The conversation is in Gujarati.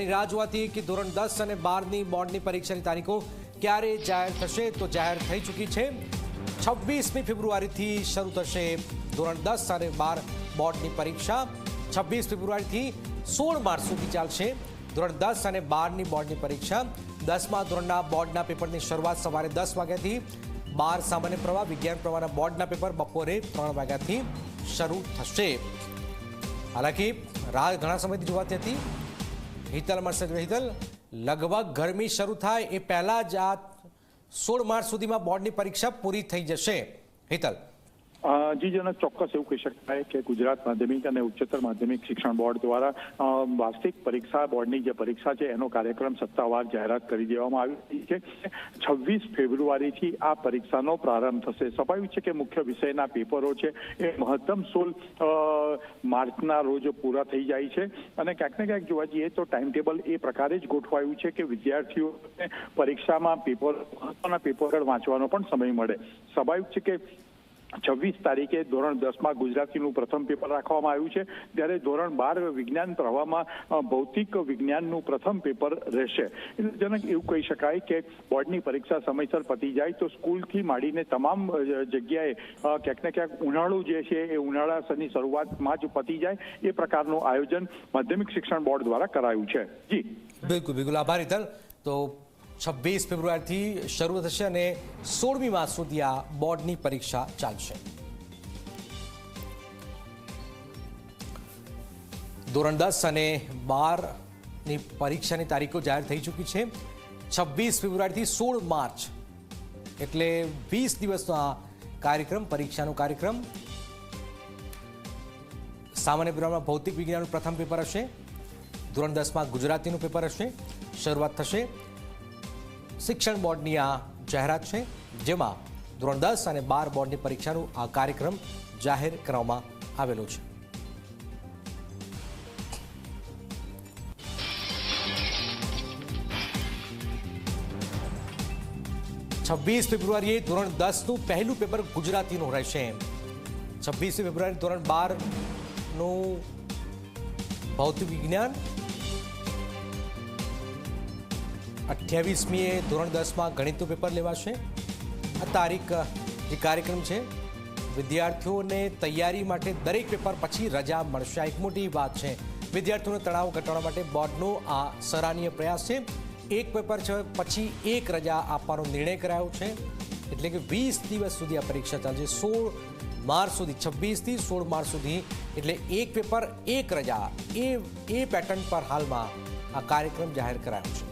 જેની રાહ જોવાતી કે ધોરણ 10 અને 12ની બોર્ડની પરીક્ષાની તારીખો ક્યારે જાહેર થશે તો જાહેર થઈ ચૂકી છે। 26મી ફેબ્રુઆરીથી શરૂ થશે ધોરણ 10 અને 12 બોર્ડની પરીક્ષા। 26 ફેબ્રુઆરીથી 16 માર્ચ સુધી ચાલશે ધોરણ 10 અને 12ની બોર્ડની પરીક્ષા। 10મા ધોરણના બોર્ડના પેપરની શરૂઆત સવારે 10 વાગ્યાથી, 12 સામાન્ય પ્રવાહ વિજ્ઞાન પ્રવાહના બોર્ડના પેપર બપોરે 3 વાગ્યાથી શરૂ થશે। હાલાકી રાહ ઘણા સમયથી જોવાતી હતી। હિતલ મળશે। હિતલ, લગભગ ગરમી શરૂ થાય એ પહેલા જ આ 16 માર્ચ સુધીમાં બોર્ડની પરીક્ષા પૂરી થઈ જશે। હિતલ, જી જનક, ચોક્કસ એવું કહી શકાય કે ગુજરાત માધ્યમિક અને ઉચ્ચતર માધ્યમિક શિક્ષણ બોર્ડ દ્વારા વાર્ષિક પરીક્ષા બોર્ડની જે પરીક્ષા છે એનો કાર્યક્રમ સત્તાવાર જાહેરાત કરી દેવામાં આવી છે। 26 ફેબ્રુઆરીથી આ પરીક્ષાનો પ્રારંભ થશે। સ્વાભાવિક છે કે મુખ્ય વિષયના પેપરો છે એ મહત્તમ 16 માર્ચના રોજ પૂરા થઈ જાય છે અને ક્યાંક ને ક્યાંક જોવા જઈએ તો ટાઈમ ટેબલ એ પ્રકારે જ ગોઠવાયું છે કે વિદ્યાર્થીઓને પરીક્ષામાં મહત્વના પેપર વાંચવાનો પણ સમય મળે। સ્વાભાવિક છે કે 26 તારીખે ધોરણ 10માં ગુજરાતીનું પ્રથમ પેપર રાખવામાં આવ્યું છે, ત્યારે ધોરણ 12 વિજ્ઞાન પ્રવાહમાં ભૌતિક વિજ્ઞાનનું પ્રથમ પેપર રહેશે। જનક એવું કહી શકાય કે બોર્ડની પરીક્ષા સમયસર પતી જાય તો સ્કૂલથી માંડીને તમામ જગ્યાએ ક્યાંક ને ક્યાંક ઉનાળો જે છે એ ઉનાળાની શરૂઆતમાં જ પતી જાય એ પ્રકારનું આયોજન માધ્યમિક શિક્ષણ બોર્ડ દ્વારા કરાયું છે। જી બિલકુલ આભાર હિતલ। તો 26 ફેબ્રુઆરીથી શરૂ થશે અને 16મી માર્ચ સુધી આ બોર્ડની પરીક્ષા ચાલશે। ધોરણ 10 અને 12ની પરીક્ષાની તારીખો જાહેર થઈ ચૂકી છે। 26 ફેબ્રુઆરીથી 16 માર્ચ એટલે 20 દિવસનો આ કાર્યક્રમ, પરીક્ષાનો કાર્યક્રમ। સામાન્ય પ્રવાહમાં ભૌતિક વિજ્ઞાનનું પ્રથમ પેપર હશે, ધોરણ 10માં ગુજરાતીનું પેપર હશે। શરૂઆત થશે શિક્ષણ બોર્ડની આ જાહેરાત છે, જેમાં ધોરણ 10 અને 12 બોર્ડની પરીક્ષાનું આ કાર્યક્રમ જાહેર કરવામાં આવેલો છે। છવ્વીસ ફેબ્રુઆરીએ ધોરણ 10નું પહેલું પેપર ગુજરાતીનું રહેશે। 26 ફેબ્રુઆરી ધોરણ 12નું ભૌતિક વિજ્ઞાન, 28મીએ ધોરણ 10માં ગણિતનું પેપર લેવાશે। આ તારીખ જે કાર્યક્રમ છે, વિદ્યાર્થીઓને તૈયારી માટે દરેક પેપર પછી રજા મળશે। આ એક મોટી વાત છે। વિદ્યાર્થીઓનો તણાવ ઘટાડવા માટે બોર્ડનો આ સરાહનીય પ્રયાસ છે। એક પેપર છે પછી એક રજા આપવાનો નિર્ણય કરાયો છે, એટલે કે 20 દિવસ સુધી આ પરીક્ષા ચાલશે। 16 માર્ચ સુધી, 26થી 16 માર્ચ સુધી, એટલે એક પેપર એક રજા, એ પેટર્ન પર હાલમાં આ કાર્યક્રમ જાહેર કરાયો છે।